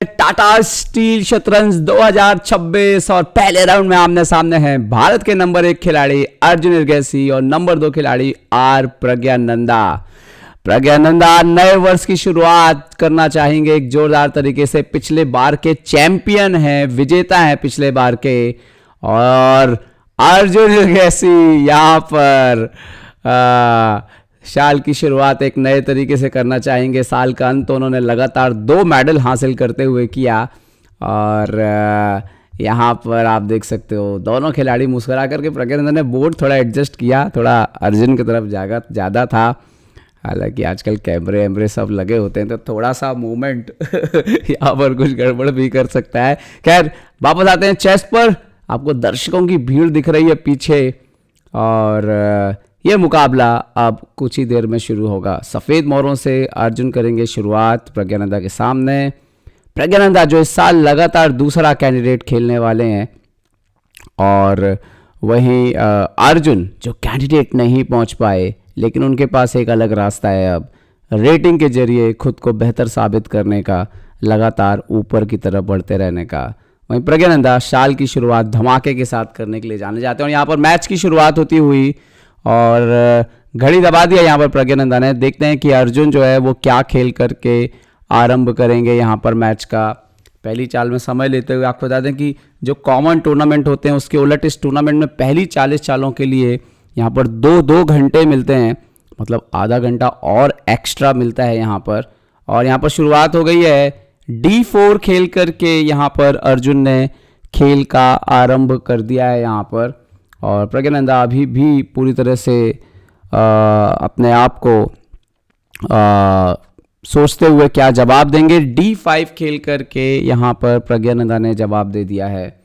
Tata steel शतरंज 2026 और पहले राउंड में आमने सामने हैं भारत के नंबर 1 खिलाड़ी अर्जुन एरगैसी और नंबर 2 खिलाड़ी आर प्रज्ञानंदा। प्रज्ञानंदा नए वर्ष की शुरुआत करना चाहेंगे एक जोरदार तरीके से। पिछले बार के चैंपियन हैं, विजेता हैं पिछले बार के, और अर्जुन एरगैसी यहाँ पर साल की शुरुआत एक नए तरीके से करना चाहेंगे। साल का अंत उन्होंने लगातार 2 मेडल हासिल करते हुए किया, और यहाँ पर आप देख सकते हो दोनों खिलाड़ी मुस्कुरा करके, प्रज्ञानंदा ने बोर्ड थोड़ा एडजस्ट किया, थोड़ा अर्जुन की तरफ ज़्यादा था। हालांकि आजकल कैमरे वैमरे सब लगे होते हैं तो थोड़ा सा मूवमेंट यहाँ पर कुछ गड़बड़ भी कर सकता है। खैर वापस आते हैं चेस पर। आपको दर्शकों की भीड़ दिख रही है पीछे, और ये मुकाबला अब कुछ ही देर में शुरू होगा। सफ़ेद मोहरों से अर्जुन करेंगे शुरुआत प्रज्ञानंदा के सामने। प्रज्ञानंदा जो इस साल लगातार दूसरा कैंडिडेट खेलने वाले हैं, और वहीं अर्जुन जो कैंडिडेट नहीं पहुंच पाए, लेकिन उनके पास एक अलग रास्ता है अब रेटिंग के जरिए खुद को बेहतर साबित करने का, लगातार ऊपर की तरफ बढ़ते रहने का। वहीं प्रज्ञानंदा साल की शुरुआत धमाके के साथ करने के लिए जाने जाते हैं, और यहाँ पर मैच की शुरुआत होती हुई और घड़ी दबा दिया यहाँ पर प्रज्ञानंदा ने। देखते हैं कि अर्जुन जो है वो क्या खेल करके आरंभ करेंगे यहाँ पर मैच का। पहली चाल में समय लेते हुए आपको बता दें कि जो कॉमन टूर्नामेंट होते हैं उसके उलट इस टूर्नामेंट में पहली 40 चालों के लिए यहाँ पर 2-2 घंटे मिलते हैं, मतलब आधा घंटा और एक्स्ट्रा मिलता है यहाँ पर। और यहाँ पर शुरुआत हो गई है D4 खेल करके, यहाँ पर अर्जुन ने खेल का आरंभ कर दिया है यहाँ पर। और प्रज्ञानंदा अभी भी पूरी तरह से अपने आप को सोचते हुए क्या जवाब देंगे। D5 खेल करके यहाँ पर प्रज्ञानंदा ने जवाब दे दिया है,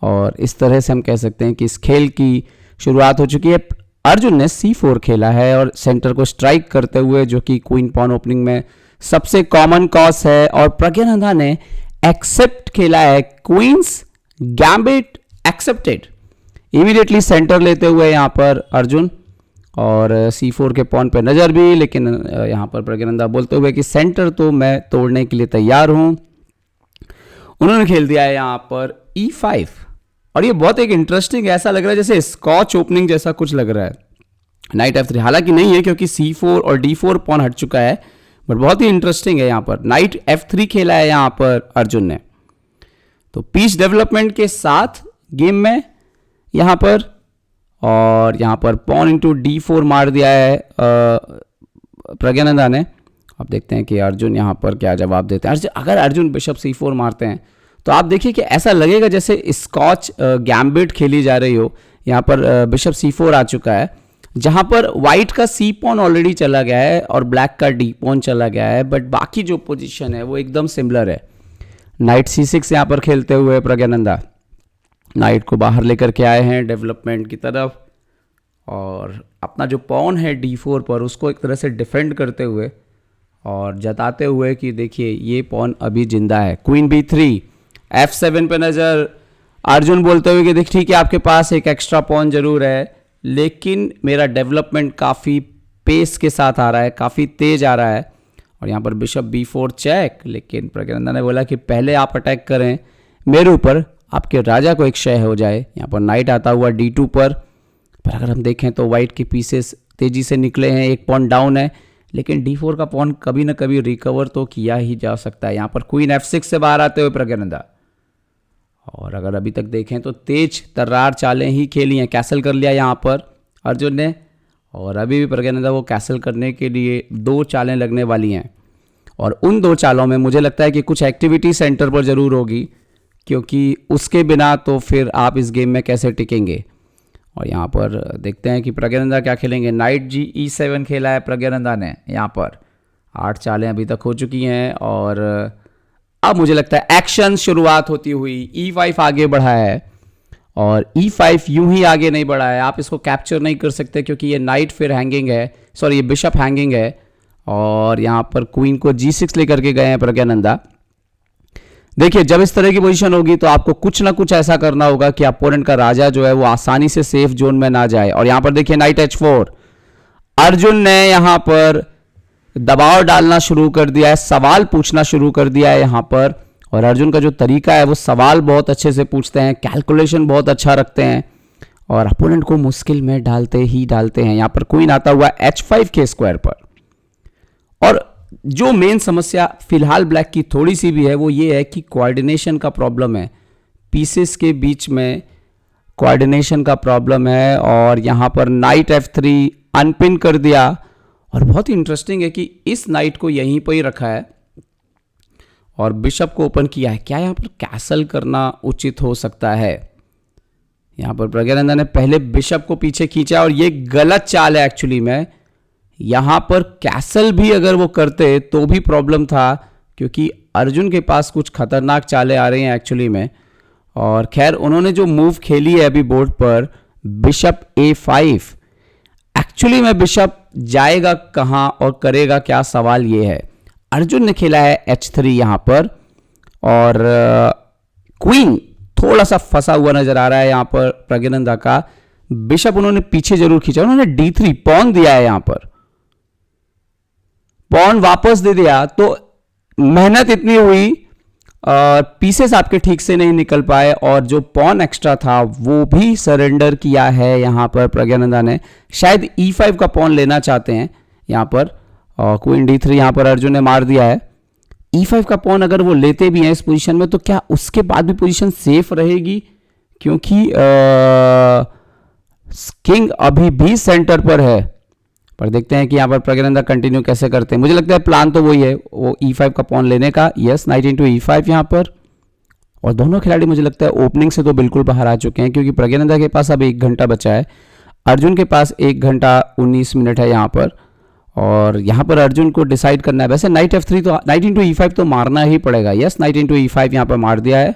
और इस तरह से हम कह सकते हैं कि इस खेल की शुरुआत हो चुकी है। अर्जुन ने C4 खेला है और सेंटर को स्ट्राइक करते हुए, जो कि क्वीन पॉन ओपनिंग में सबसे कॉमन कॉस है, और प्रज्ञानंदा ने एक्सेप्ट खेला है, queen's gambit accepted. Immediately centre लेते हुए यहाँ पर अर्जुन, और C4 के पॉन पे नज़र भी, लेकिन यहाँ पर प्रज्ञानंदा बोलते हुए कि सेंटर तो मैं तोड़ने के लिए तैयार हूँ। उन्होंने खेल दिया है यहाँ पर E5, और ये बहुत एक इंटरेस्टिंग ऐसा लग रहा है जैसे स्कॉच ओपनिंग जैसा कुछ लग रहा है। नाइट F3 हालांकि नहीं है क्योंकि C4 और D4 पॉन हट चुका है, बट बहुत ही इंटरेस्टिंग है। यहाँ पर नाइट F3 खेला है यहाँ पर अर्जुन ने, तो पीस डेवलपमेंट के साथ गेम में यहाँ पर, और यहाँ पर पॉन इंटू D4 मार दिया है प्रज्ञानंदा ने। अब देखते हैं कि अर्जुन यहाँ पर क्या जवाब देते हैं। अगर अर्जुन बिशप C4 मारते हैं तो आप देखिए कि ऐसा लगेगा जैसे स्कॉच गैम्बिट खेली जा रही हो। यहाँ पर बिशप C4 आ चुका है, जहाँ पर वाइट का C पॉन ऑलरेडी चला गया है और ब्लैक का D पॉन चला गया है, बट बाकी जो पोजीशन है वो एकदम सिमिलर है। नाइट C6 यहाँ पर खेलते हुए प्रज्ञानंदा नाइट को बाहर लेकर के आए हैं डेवलपमेंट की तरफ, और अपना जो पॉन है D4 पर उसको एक तरह से डिफेंड करते हुए और जताते हुए कि देखिए ये पॉन अभी जिंदा है। क्वीन B3, F7 पे नज़र, अर्जुन बोलते हुए कि देख ठीक है आपके पास एक एक्स्ट्रा पॉन जरूर है, लेकिन मेरा डेवलपमेंट काफ़ी पेस के साथ आ रहा है, काफ़ी तेज आ रहा है। और यहाँ पर बिशप B4 चेक, लेकिन प्रज्ञानंदा ने बोला कि पहले आप अटैक करें मेरे ऊपर, आपके राजा को एक क्षय हो जाए। यहाँ पर नाइट आता हुआ D2 पर अगर हम देखें तो वाइट के पीसेस तेजी से निकले हैं, एक पॉन डाउन है, लेकिन D4 का पॉन कभी ना कभी रिकवर तो किया ही जा सकता है। यहाँ पर क्वीन F6 से बाहर आते हुए प्रज्ञानंदा, और अगर अभी तक देखें तो तेज तर्रार चालें ही खेली हैं। कैसल कर लिया यहाँ पर अर्जुन ने, और अभी भी प्रज्ञानंदा वो कैसल करने के लिए 2 चालें लगने वाली हैं, और उन 2 चालों में मुझे लगता है कि कुछ एक्टिविटी सेंटर पर ज़रूर होगी, क्योंकि उसके बिना तो फिर आप इस गेम में कैसे टिकेंगे। और यहाँ पर देखते हैं कि प्रज्ञानंदा क्या खेलेंगे। नाइट E7 खेला है प्रज्ञानंदा ने, यहाँ पर 8 चालें अभी तक हो चुकी हैं, और अब मुझे लगता है एक्शन शुरुआत होती हुई। E5 आगे बढ़ा है, और E5 यूं ही आगे नहीं बढ़ा है, आप इसको कैप्चर नहीं कर सकते क्योंकि ये नाइट फिर हैंगिंग है, सॉरी ये बिशप हैंगिंग है, और यहाँ पर क्वीन को G6 लेकर के गए हैं प्रज्ञानंदा। देखिए जब इस तरह की पोजीशन होगी तो आपको कुछ ना कुछ ऐसा करना होगा कि अपोनेंट का राजा जो है वो आसानी से सेफ जोन में ना जाए। और यहाँ पर देखिए नाइट H4, अर्जुन ने यहाँ पर दबाव डालना शुरू कर दिया है, सवाल पूछना शुरू कर दिया है यहाँ पर, और अर्जुन का जो तरीका है वो सवाल बहुत अच्छे से पूछते हैं, कैलकुलेशन बहुत अच्छा रखते हैं और अपोनेंट को मुश्किल में डालते ही डालते हैं। यहाँ पर क्वीन आता हुआ h5 के स्क्वायर पर। और जो मेन समस्या फिलहाल ब्लैक की थोड़ी सी भी है वो ये है कि कोऑर्डिनेशन का प्रॉब्लम है, पीसेस के बीच में कोऑर्डिनेशन का प्रॉब्लम है। और यहाँ पर नाइट f3 अनपिन कर दिया और बहुत ही इंटरेस्टिंग है कि इस नाइट को यहीं पर ही रखा है और बिशप को ओपन किया है। क्या यहाँ पर कैसल करना उचित हो सकता है? यहाँ पर प्रज्ञानंदा ने पहले बिशप को पीछे खींचा और ये गलत चाल है एक्चुअली में। यहाँ पर कैसल भी अगर वो करते तो भी प्रॉब्लम था, क्योंकि अर्जुन के पास कुछ खतरनाक चालें आ रही हैं एक्चुअली में। और खैर उन्होंने जो मूव खेली है अभी बोर्ड पर बिशप a5, एक्चुअली में बिशप जाएगा कहाँ और करेगा क्या, सवाल ये है। अर्जुन ने खेला है h3 यहाँ पर और क्वीन थोड़ा सा फंसा हुआ नजर आ रहा है यहाँ पर प्रज्ञानंदा का। बिशप उन्होंने पीछे जरूर खींचा, उन्होंने d3 पॉन दिया है, यहाँ पर पॉन वापस दे दिया तो मेहनत इतनी हुई, पीसेस आपके ठीक से नहीं निकल पाए और जो पॉन एक्स्ट्रा था वो भी सरेंडर किया है यहाँ पर प्रज्ञानंदा ने। शायद e5 का पॉन लेना चाहते हैं यहाँ पर, और क्वीन d3 यहाँ पर अर्जुन ने मार दिया है। e5 का पॉन अगर वो लेते भी हैं इस पोजीशन में तो क्या उसके बाद भी पोजीशन सेफ रहेगी, क्योंकि किंग अभी भी सेंटर पर है। पर देखते हैं कि यहाँ पर प्रज्ञानंदा कंटिन्यू कैसे करते हैं। मुझे लगता है प्लान तो वही है, वो e5 का पॉन लेने का। यस, नाइट इंटू e5 यहाँ पर। और दोनों खिलाड़ी मुझे लगता है ओपनिंग से तो बिल्कुल बाहर आ चुके हैं, क्योंकि प्रज्ञानंदा के पास अब 1 घंटा बचा है, अर्जुन के पास 1 घंटा 19 मिनट है यहाँ पर। और यहाँ पर अर्जुन को डिसाइड करना है। वैसे नाइट f3 तो नाइट इंटू e5 तो मारना ही पड़ेगा। यस, नाइट इंटू e5 यहाँ पर मार दिया है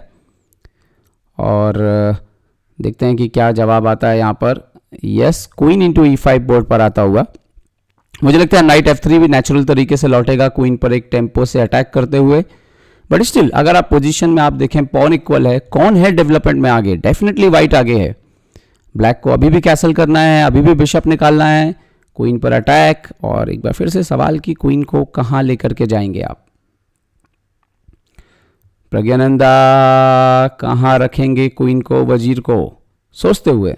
और देखते हैं कि क्या जवाब आता है यहाँ पर। Yes, queen into e5 board पर आता हुआ। मुझे लगता है नाइट f3 भी नेचुरल तरीके से लौटेगा क्वीन पर एक टेम्पो से अटैक करते हुए। बट स्टिल अगर आप पोजीशन में आप देखें पॉन इक्वल है, कौन है डेवलपमेंट में आगे? डेफिनेटली वाइट आगे है। ब्लैक को अभी भी कैसल करना है, अभी भी बिशप निकालना है, क्वीन पर अटैक। और एक बार फिर से सवाल कि क्वीन को कहां लेकर के जाएंगे आप? प्रज्ञानंदा कहां रखेंगे क्वीन को, वजीर को? सोचते हुए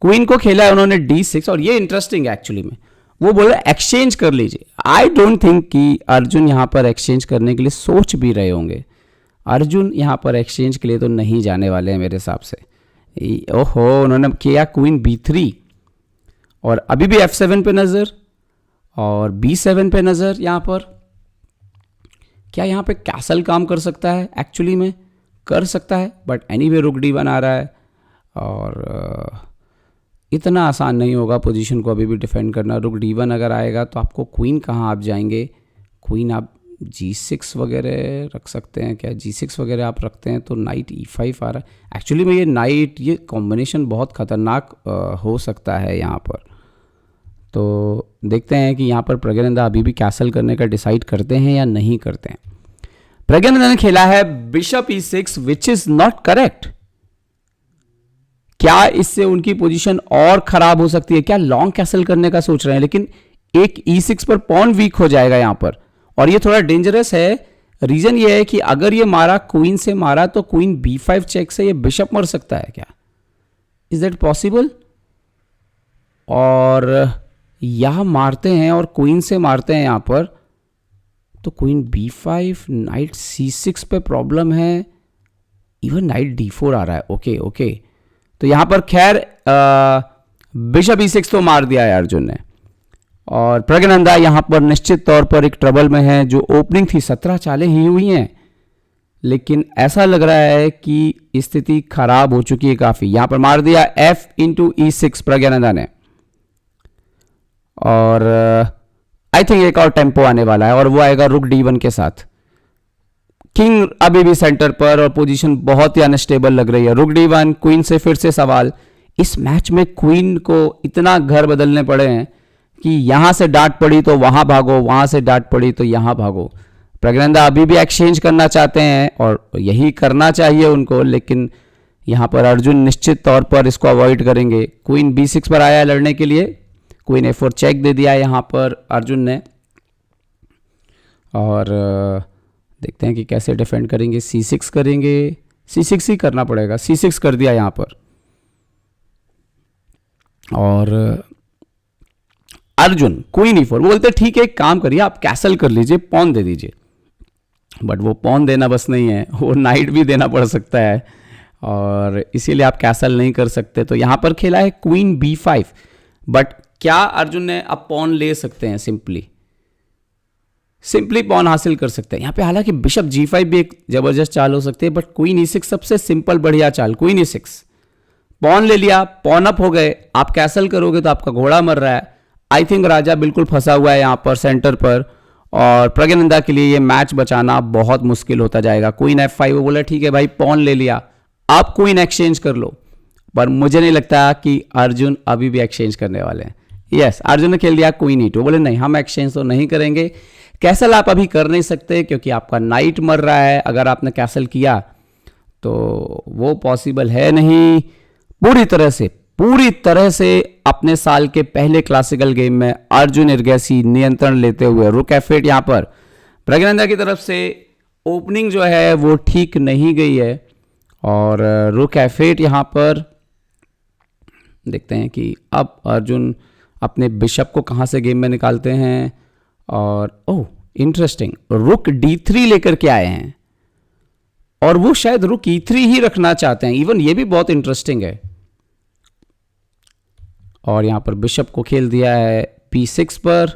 क्वीन को खेला है उन्होंने d6 और ये इंटरेस्टिंग है एक्चुअली में। वो बोले एक्सचेंज कर लीजिए। आई डोंट थिंक कि अर्जुन यहां पर एक्सचेंज करने के लिए सोच भी रहे होंगे। अर्जुन यहां पर एक्सचेंज के लिए तो नहीं जाने वाले हैं मेरे हिसाब से। ओहो, उन्होंने किया क्वीन b3 और अभी भी f7 पे नजर और b7 पे नजर। यहां पर क्या यहां पे कैसल काम कर सकता है? एक्चुअली में कर सकता है, बट एनीवे रुक d1 आ रहा है और इतना आसान नहीं होगा पोजीशन को अभी भी डिफेंड करना। रुक d1 अगर आएगा तो आपको क्वीन कहाँ आप जाएंगे? क्वीन आप g6 वगैरह रख सकते हैं क्या? g6 वगैरह आप रखते हैं तो नाइट e5 आ रहा है। एक्चुअली में ये नाइट, ये कॉम्बिनेशन बहुत ख़तरनाक हो सकता है यहाँ पर। तो देखते हैं कि यहाँ पर प्रज्ञानंदा अभी भी कैसल करने का डिसाइड करते हैं या नहीं करते हैं। प्रज्ञानंदा ने खेला है bishop e6 which is not correct. क्या इससे उनकी पोजीशन और खराब हो सकती है? क्या लॉन्ग कैसल करने का सोच रहे हैं? लेकिन एक e6 पर पॉन वीक हो जाएगा यहां पर और ये थोड़ा डेंजरस है। रीजन ये है कि अगर ये मारा, क्वीन से मारा, तो क्वीन b5 चेक से ये बिशप मर सकता है क्या? Is that possible? और यहां मारते हैं और क्वीन से मारते हैं यहां पर, तो क्वीन b5, नाइट c6 पे प्रॉब्लम है, इवन नाइट d4 आ रहा है। ओके ओके, तो यहां पर खैर बिशप e6 तो मार दिया है अर्जुन ने और प्रज्ञानंदा यहां पर निश्चित तौर पर एक ट्रबल में है। जो ओपनिंग थी 17 चालें ही हुई हैं, लेकिन ऐसा लग रहा है कि स्थिति खराब हो चुकी है काफी। यहां पर मार दिया f इंटू e6 प्रज्ञानंदा ने और आई थिंक एक और टेम्पो आने वाला है और वो आएगा रुक d1 के साथ। किंग अभी भी सेंटर पर और पोजीशन बहुत ही अनस्टेबल लग रही है। रुक d1, क्वीन से फिर से सवाल। इस मैच में क्वीन को इतना घर बदलने पड़े हैं कि यहां से डांट पड़ी तो वहां भागो, वहां से डांट पड़ी तो यहां भागो। प्रज्ञानंदा अभी भी एक्सचेंज करना चाहते हैं और यही करना चाहिए उनको, लेकिन यहां पर अर्जुन निश्चित तौर पर इसको अवॉइड करेंगे। क्वीन b6 पर आया है लड़ने के लिए, क्वीन a4 चेक दे दिया यहां पर अर्जुन ने और देखते हैं कि कैसे डिफेंड करेंगे। C6 करेंगे, C6 ही करना पड़ेगा, C6 कर दिया यहाँ पर। और अर्जुन क्वीन E4, वो बोलते ठीक है एक काम करिए आप कैसल कर लीजिए, पॉन दे दीजिए। बट वो पॉन देना बस नहीं है, वो नाइट भी देना पड़ सकता है और इसीलिए आप कैसल नहीं कर सकते। तो यहां पर खेला है क्वीन B5। बट क्या अर्जुन ने अब पॉन ले सकते हैं? सिंपली पॉन हासिल कर सकते हैं यहाँ पे। हालांकि बिशप G5 भी एक जबरदस्त चाल हो सकती है, बट क्वीन E6 सबसे सिंपल बढ़िया चाल। क्वीन E6 पॉन ले लिया, पॉन अप हो गए, आप कैसल करोगे तो आपका घोड़ा मर रहा है। आई थिंक राजा बिल्कुल फंसा हुआ है यहाँ पर सेंटर पर, और प्रज्ञानंदा के लिए ये मैच बचाना बहुत मुश्किल होता जाएगा। क्वीन F5, वो बोला ठीक है भाई पॉन ले लिया, आप क्वीन एक्सचेंज कर लो। पर मुझे नहीं लगता कि अर्जुन अभी भी एक्सचेंज करने वाले हैं। यस, अर्जुन ने खेल दिया क्वीन E2, बोले नहीं हम एक्सचेंज तो नहीं करेंगे। कैसल आप अभी कर नहीं सकते क्योंकि आपका नाइट मर रहा है। अगर आपने कैसल किया तो वो पॉसिबल है नहीं। पूरी तरह से अपने साल के पहले क्लासिकल गेम में अर्जुन इर्गेसी नियंत्रण लेते हुए रुक F8। यहां पर प्रज्ञानंदा की तरफ से ओपनिंग जो है वो ठीक नहीं गई है और रुक F8 यहां पर देखते हैं कि अब अर्जुन अपने बिशप को कहां से गेम में निकालते हैं। और ओह इंटरेस्टिंग, रुक D3 लेकर के आए हैं और वो शायद रुक E3 ही रखना चाहते हैं। इवन ये भी बहुत इंटरेस्टिंग है। और यहां पर बिशप को खेल दिया है P6 पर।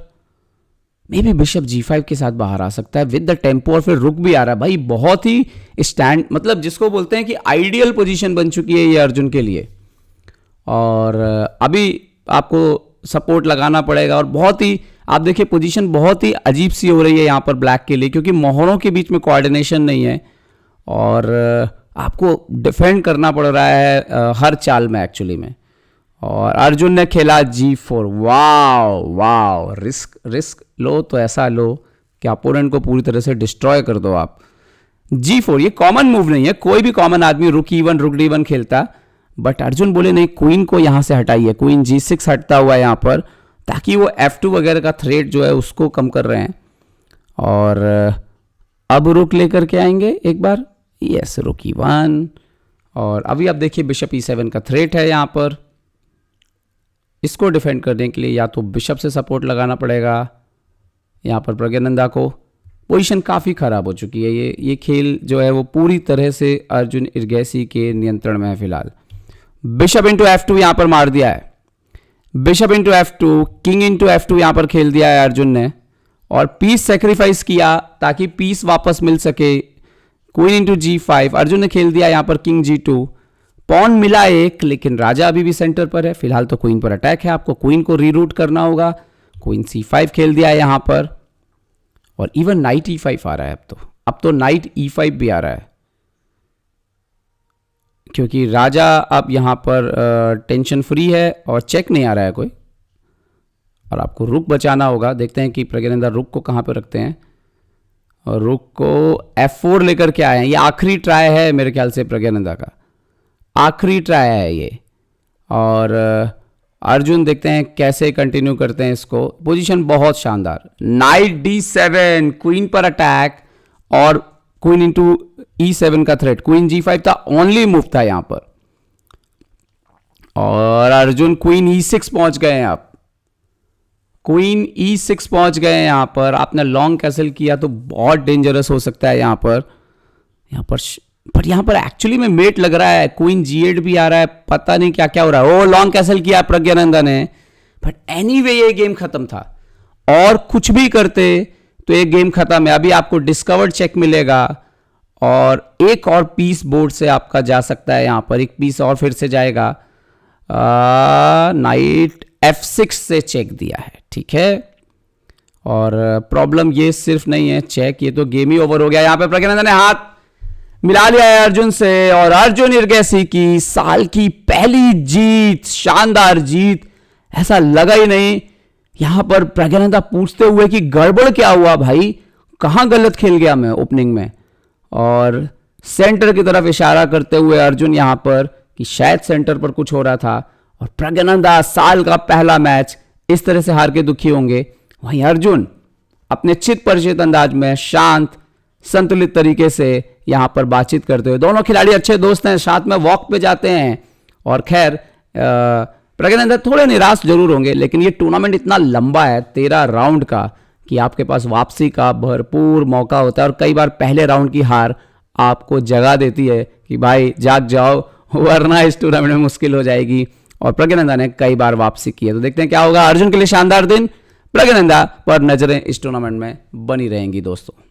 मे भी बिशप G5 के साथ बाहर आ सकता है विद द टेम्पो, और फिर रुक भी आ रहा है। भाई बहुत ही स्टैंड, मतलब जिसको बोलते हैं कि आइडियल पोजीशन बन चुकी है ये अर्जुन के लिए। और अभी आपको सपोर्ट लगाना पड़ेगा। और बहुत ही आप देखिए पोजीशन बहुत ही अजीब सी हो रही है यहाँ पर ब्लैक के लिए, क्योंकि मोहरों के बीच में कोऑर्डिनेशन नहीं है और आपको डिफेंड करना पड़ रहा है हर चाल में एक्चुअली में। और अर्जुन ने खेला G4। वाव, रिस्क लो तो ऐसा लो कि अपोनेंट को पूरी तरह से डिस्ट्रॉय कर दो आप। G4 ये कॉमन मूव नहीं है, कोई भी कॉमन आदमी रुक E1 रुक D1 खेलता, बट अर्जुन बोले नहीं क्वीन को यहां से हटाइए। क्वीन G6 हटता हुआ यहां पर, ताकि वो F2 वगैरह का थ्रेट जो है उसको कम कर रहे हैं। और अब रुक लेकर के आएंगे एक बार। यस, रुक E1। और अभी आप देखिए बिशप E7 का थ्रेट है यहां पर। इसको डिफेंड करने के लिए या तो बिशप से सपोर्ट लगाना पड़ेगा। यहाँ पर प्रज्ञानंदा को पोजीशन काफ़ी ख़राब हो चुकी है। ये खेल जो है वो पूरी तरह से अर्जुन इर्गेसी के नियंत्रण में है फिलहाल। बिशप इंटू F2 यहाँ पर मार दिया है। Bishop into F2, king into F2 यहाँ पर खेल दिया है अर्जुन ने, और पीस सेक्रीफाइस किया ताकि पीस वापस मिल सके। क्वीन इंटू G5, अर्जुन ने खेल दिया यहाँ पर किंग G2। पॉन मिला एक, लेकिन राजा अभी भी सेंटर पर है। फिलहाल तो क्वीन पर अटैक है, आपको क्वीन को रीरूट करना होगा। क्वीन C5 खेल दिया है यहां पर, और इवन नाइट E5 आ रहा है। अब तो नाइट E5 भी आ रहा है, क्योंकि राजा अब यहां पर टेंशन फ्री है और चेक नहीं आ रहा है कोई, और आपको रुक बचाना होगा। देखते हैं कि प्रज्ञानंदा रुक को कहां पर रखते हैं, और रुक को F4 लेकर के आए हैं। ये आखिरी ट्राई है मेरे ख्याल से प्रज्ञानंदा का, आखिरी ट्राई है ये। और अर्जुन देखते हैं कैसे कंटिन्यू करते हैं इसको। पोजीशन बहुत शानदार, नाइट D7, क्वीन पर अटैक और क्वीन इंटू E7 का थ्रेट। क्वीन G5 था, ओनली मूव था यहां पर, और अर्जुन क्वीन E6 पहुंच गए हैं। आप क्वीन E6 पहुंच गए हैं यहां पर। आपने लॉन्ग कैसल किया तो बहुत डेंजरस हो सकता है यहां पर। पर यहां पर एक्चुअली में मेट लग रहा है। क्वीन G8 भी आ रहा है, पता नहीं क्या क्या हो रहा है। ओ लॉन्ग कैसल किया प्रज्ञानंदा ने, बट एनीवे ये गेम खत्म था। और कुछ भी करते तो ये गेम खत्म है। अभी आपको डिस्कवर्ड चेक मिलेगा, और एक और पीस बोर्ड से आपका जा सकता है। यहां पर एक पीस और फिर से जाएगा। नाइट F6 से चेक दिया है, ठीक है। और प्रॉब्लम ये सिर्फ नहीं है चेक, ये तो गेम ही ओवर हो गया। यहां पर प्रज्ञानंदा ने हाथ मिला लिया है अर्जुन से, और अर्जुन इर्गेसी की साल की पहली जीत, शानदार जीत। ऐसा लगा ही नहीं। यहां पर प्रज्ञानंदा पूछते हुए कि गड़बड़ क्या हुआ भाई, कहां गलत खेल गया मैं ओपनिंग में, और सेंटर की तरफ इशारा करते हुए अर्जुन यहां पर कि शायद सेंटर पर कुछ हो रहा था। और प्रज्ञानंदा साल का पहला मैच इस तरह से हार के दुखी होंगे, वहीं अर्जुन अपने चित परिचित अंदाज में शांत संतुलित तरीके से यहाँ पर बातचीत करते हुए। दोनों खिलाड़ी अच्छे दोस्त हैं, साथ में वॉक पे जाते हैं। और खैर प्रज्ञानंदा थोड़े निराश जरूर होंगे, लेकिन ये टूर्नामेंट इतना लंबा है 13 राउंड का कि आपके पास वापसी का भरपूर मौका होता है। और कई बार पहले राउंड की हार आपको जगा देती है कि भाई जाग जाओ, वरना इस टूर्नामेंट में मुश्किल हो जाएगी। और प्रज्ञानंदा ने कई बार वापसी की है। तो देखते हैं क्या होगा। अर्जुन के लिए शानदार दिन, प्रज्ञानंदा पर नजरें इस टूर्नामेंट में बनी रहेंगी दोस्तों।